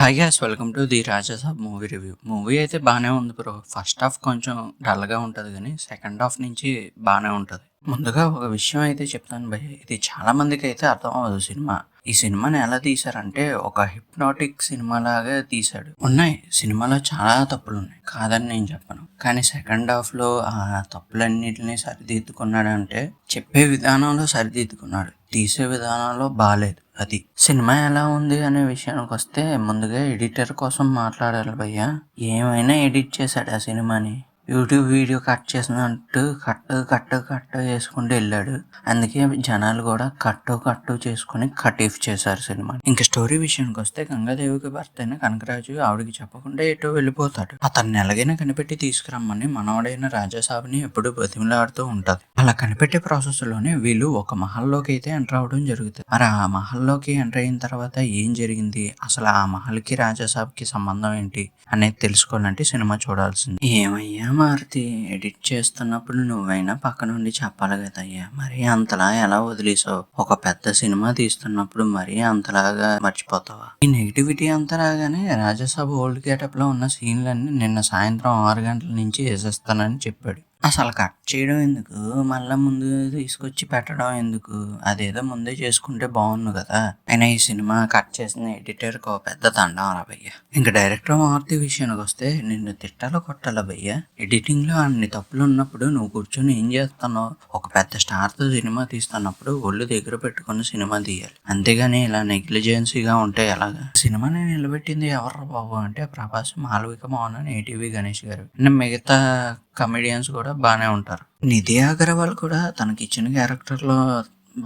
Hi guys welcome to the Rajasaab movie review. Movie అయితే బాగానే ఉంది బ్రో. ఫస్ట్ హాఫ్ కొంచెం డల్గా ఉంటుంది కానీ సెకండ్ హాఫ్ నుంచి బాగానే ఉంటుంది. ముందుగా ఒక విషయం అయితే చెప్తాను భయ్, ఇది చాలా మందికి అయితే అర్థం అవ్వదు సినిమా. ఈ సినిమాని ఎలా తీశారంటే ఒక హిప్నాటిక్ సినిమా లాగా తీశాడు. ఉన్నాయి సినిమాలో చాలా తప్పులు ఉన్నాయి, కాదని నేను చెప్పను. కానీ సెకండ్ హాఫ్ లో ఆ తప్పులన్నిటిని సరిదిద్దుకున్నాడంటే చెప్పే విధానంలో సరిదిద్దుకున్నాడు, తీసే విధానంలో బాలేదు. అది సినిమా ఎలా ఉంది అనే విషయానికి వస్తే ముందుగా ఎడిటర్ కోసం మాట్లాడాలి భయ్య. ఏమైనా ఎడిట్ చేశాడు ఆ సినిమాని. యూట్యూబ్ వీడియో కట్ చేసినట్టు కట్ చేసుకుంటూ వెళ్ళాడు. అందుకే జనాలు కూడా కట్టు చేసుకుని కట్ ఇఫ్ చేశారు సినిమా. ఇంకా స్టోరీ విషయానికి వస్తే గంగాదేవికి భర్త అయిన కనకరాజు ఆవిడకి చెప్పకుండా ఎటో వెళ్ళిపోతాడు. అతన్ని ఎలాగైనా కనిపెట్టి తీసుకురమ్మని మనవడైన రాజాసాబ్ని ఎప్పుడు బతిమలాడుతూ ఉంటది. అలా కనిపెట్టే ప్రాసెస్ లోనే వీళ్ళు ఒక మహల్లోకి అయితే ఎంటర్ అవడం జరుగుతుంది. మరి ఆ మహల్లోకి ఎంటర్ అయిన తర్వాత ఏం జరిగింది, అసలు ఆ మహల్కి రాజాసాబ్కి సంబంధం ఏంటి అనేది తెలుసుకోవాలంటే సినిమా చూడాల్సింది. ఏమయ్యా మారుతి, ఎడిట్ చేస్తున్నప్పుడు నువ్వైనా పక్క నుండి చెప్పాలి కదయ్యా, మరి అంతలా ఎలా వదిలేసావు? ఒక పెద్ద సినిమా తీస్తున్నప్పుడు మరీ అంతలాగా మర్చిపోతావా? ఈ నెగిటివిటీ అంతా రాగానే రాజాసాబ్ ఓల్డ్ గెటప్ లో ఉన్న సీన్లన్నీ నిన్న సాయంత్రం 6 గంటల నుంచి వేసేస్తానని చెప్పాడు. అసలు కట్ చేయడం ఎందుకు, మళ్ళా ముందు తీసుకొచ్చి పెట్టడం ఎందుకు? అదేదో ముందే చేసుకుంటే బాగుండు కదా. అయినా ఈ సినిమా కట్ చేసిన ఎడిటర్ కు పెద్ద దండం రా భయ్య. ఇంకా డైరెక్టర్ మారుతి విషయానికి వస్తే నిన్ను తిట్టాలో కొట్టాలా భయ్య? ఎడిటింగ్ లో అన్ని తప్పులు ఉన్నప్పుడు నువ్వు కూర్చొని ఏం చేస్తున్నావు? ఒక పెద్ద స్టార్ తో సినిమా తీస్తున్నప్పుడు ఒళ్ళు దగ్గర పెట్టుకుని సినిమా తీయాలి, అంతేగాని ఇలా నెగ్లిజెన్సీగా ఉంటే ఎలాగా? సినిమాని నిలబెట్టింది ఎవరు బాబు అంటే ప్రభాస్, మాలవిక మోహన్, ఏటీవీ గణేష్ గారు. మిగతా కమెడియన్స్ కూడా బాగానే ఉంటారు. నిధి అగర్వాల్ కూడా తనకి ఇచ్చిన క్యారెక్టర్లో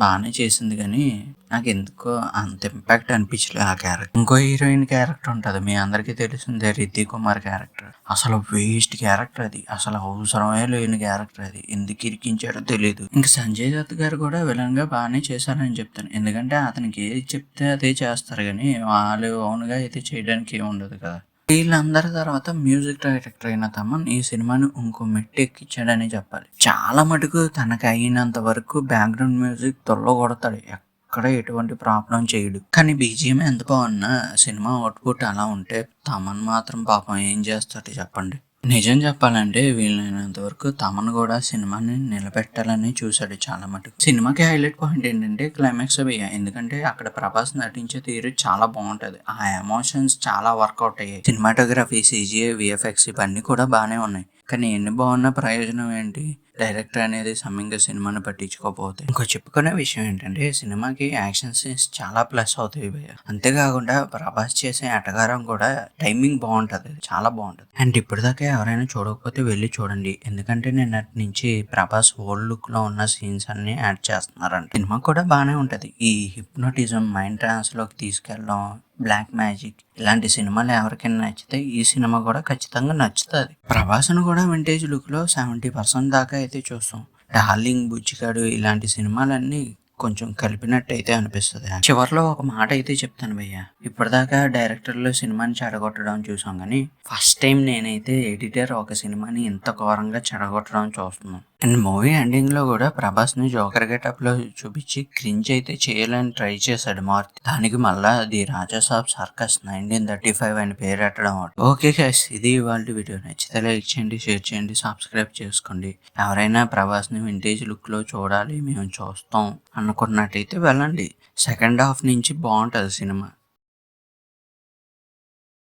బాగానే చేసింది, కానీ నాకు ఎందుకో అంత ఇంపాక్ట్ అనిపించలేదు ఆ క్యారెక్టర్. ఇంకో హీరోయిన్ క్యారెక్టర్ ఉంటుంది, మీ అందరికీ తెలిసిందే, రిద్ది కుమార్ క్యారెక్టర్. అసలు వేస్ట్ క్యారెక్టర్ అది, అసలు అవసరమే లేని క్యారెక్టర్ అది. ఎందుకు ఇరికించాడో తెలియదు. ఇంకా సంజయ్ దత్ గారు కూడా విలన్ గా బాగానే చేశారని చెప్తాను, ఎందుకంటే అతనికి ఏది చెప్తే అదే చేస్తారు, కానీ వాళ్ళు ఓన్గా అయితే చేయడానికి ఏమి ఉండదు కదా. వీళ్ళందరి తర్వాత మ్యూజిక్ డైరెక్టర్ అయిన తమన్ ఈ సినిమాని ఇంకో మెట్టు ఎక్కించాడని చెప్పాలి. చాలా మటుకు తనకు అయినంత వరకు బ్యాక్గ్రౌండ్ మ్యూజిక్ కొడతాడు, ఎక్కడ ఎటువంటి ప్రాబ్లం చేయడు. కానీ బీజిఎం ఎంత బాగున్నా సినిమా అవుట్పుట్ అలా ఉంటే తమన్ మాత్రం పాపం ఏం చేస్తాడు చెప్పండి. నిజం చెప్పాలంటే వీలైనంత వరకు తమను కూడా సినిమాని నిలబెట్టాలని చూశాడు చాలా మటుకు. సినిమాకి హైలైట్ పాయింట్ ఏంటంటే క్లైమాక్స్ భయ్య, ఎందుకంటే అక్కడ ప్రభాస్ నటించే తీరు చాలా బాగుంటది. ఆ ఎమోషన్స్ చాలా వర్కౌట్ అయ్యాయి. సినిమాటోగ్రఫీ, సిజిఐ, విఎఫ్ఎక్స్ ఇవన్నీ కూడా బాగానే ఉన్నాయి. కానీ ఎన్ని బాగున్నా ప్రయోజనం ఏంటి? డైరెక్టర్ అనేది సమ్మింగ్ సినిమాని పట్టించుకోకపోతే. ఇంకో చెప్పుకునే విషయం ఏంటంటే సినిమాకి యాక్షన్ సీన్స్ చాలా ప్లస్ అవుతాయి భయ్య. అంతేకాకుండా ప్రభాస్ చేసే అటగారం కూడా టైమింగ్ బాగుంటది, చాలా బాగుంటది. అండ్ ఇప్పటిదాకా ఎవరైనా చూడకపోతే వెళ్ళి చూడండి, ఎందుకంటే నిన్నటి నుంచి ప్రభాస్ ఓల్డ్ లుక్ లో ఉన్న సీన్స్ అన్ని యాడ్ చేస్తున్నారంట. సినిమా కూడా బాగానే ఉంటది. ఈ హిప్నోటిజం, మైండ్ ట్రాన్స్ లోకి తీసుకెళ్ళడం, బ్లాక్ మ్యాజిక్ ఇలాంటి సినిమాలు ఎవరికైనా నచ్చితే ఈ సినిమా కూడా ఖచ్చితంగా నచ్చుతుంది. ప్రభాస్ను కూడా వింటేజ్ లుక్ లో 70% దాకా అయితే చూస్తాం. డార్లింగ్, బుచ్చిగాడు ఇలాంటి సినిమాలన్నీ కొంచెం కలిపినట్టు అయితే అనిపిస్తుంది. చివరిలో ఒక మాట అయితే చెప్తాను భయ్య, ఇప్పటిదాకా డైరెక్టర్లు సినిమాని చెడగొట్టడం చూసాం, కానీ ఫస్ట్ టైం నేనైతే ఎడిటర్ ఒక సినిమాని ఇంత ఘోరంగా చెడగొట్టడం చూస్తున్నాను. అండ్ మూవీ ఎండింగ్ లో కూడా ప్రభాస్ ని జోకర్ గెటప్ లో చూపించి క్రింజ్ అయితే చేయాలని ట్రై చేశాడు మారుతి. దానికి మళ్ళా ది రాజాసాబ్ సర్కస్ 1935 అని పేరు పెట్టడం. ఓకే గైస్, ఇది ఇవాళ వీడియో. నచ్చితే లైక్ చేయండి, షేర్ చేయండి, సబ్స్క్రైబ్ చేసుకోండి. ఎవరైనా ప్రభాస్ ని వింటేజ్ లుక్ లో చూడాలి, మేము చూస్తాం అనుకున్నట్టయితే వెళ్ళండి. సెకండ్ హాఫ్ నుంచి బాగుంటది సినిమా.